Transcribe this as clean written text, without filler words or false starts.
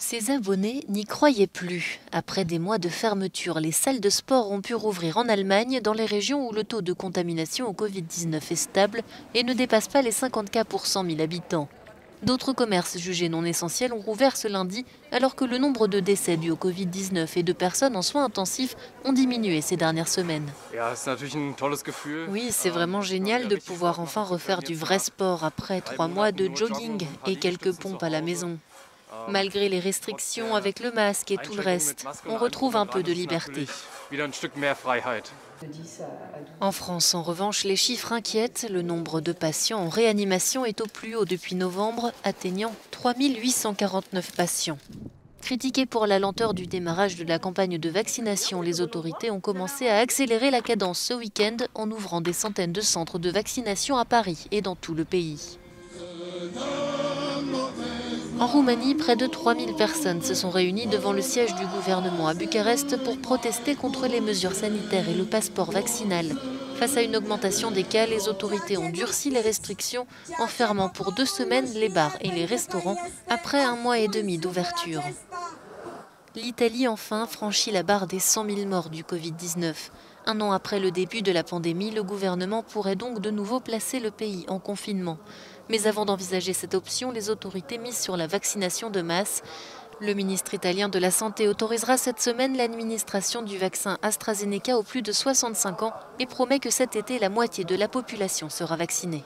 Ses abonnés n'y croyaient plus. Après des mois de fermeture, les salles de sport ont pu rouvrir en Allemagne, dans les régions où le taux de contamination au Covid-19 est stable et ne dépasse pas les 50 cas pour 100 000 habitants. D'autres commerces jugés non essentiels ont rouvert ce lundi, alors que le nombre de décès dus au Covid-19 et de personnes en soins intensifs ont diminué ces dernières semaines. Oui, c'est vraiment génial de pouvoir enfin refaire du vrai sport après 3 mois de jogging et quelques pompes à la maison. Malgré les restrictions avec le masque et tout le reste, on retrouve un peu de liberté. En France, en revanche, les chiffres inquiètent. Le nombre de patients en réanimation est au plus haut depuis novembre, atteignant 3 849 patients. Critiqués pour la lenteur du démarrage de la campagne de vaccination, les autorités ont commencé à accélérer la cadence ce week-end en ouvrant des centaines de centres de vaccination à Paris et dans tout le pays. En Roumanie, près de 3000 personnes se sont réunies devant le siège du gouvernement à Bucarest pour protester contre les mesures sanitaires et le passeport vaccinal. Face à une augmentation des cas, les autorités ont durci les restrictions en fermant pour 2 semaines les bars et les restaurants après 1 mois et demi d'ouverture. L'Italie, enfin, franchit la barre des 100 000 morts du Covid-19. Un an après le début de la pandémie, le gouvernement pourrait donc de nouveau placer le pays en confinement. Mais avant d'envisager cette option, les autorités misent sur la vaccination de masse. Le ministre italien de la Santé autorisera cette semaine l'administration du vaccin AstraZeneca aux plus de 65 ans et promet que cet été, la moitié de la population sera vaccinée.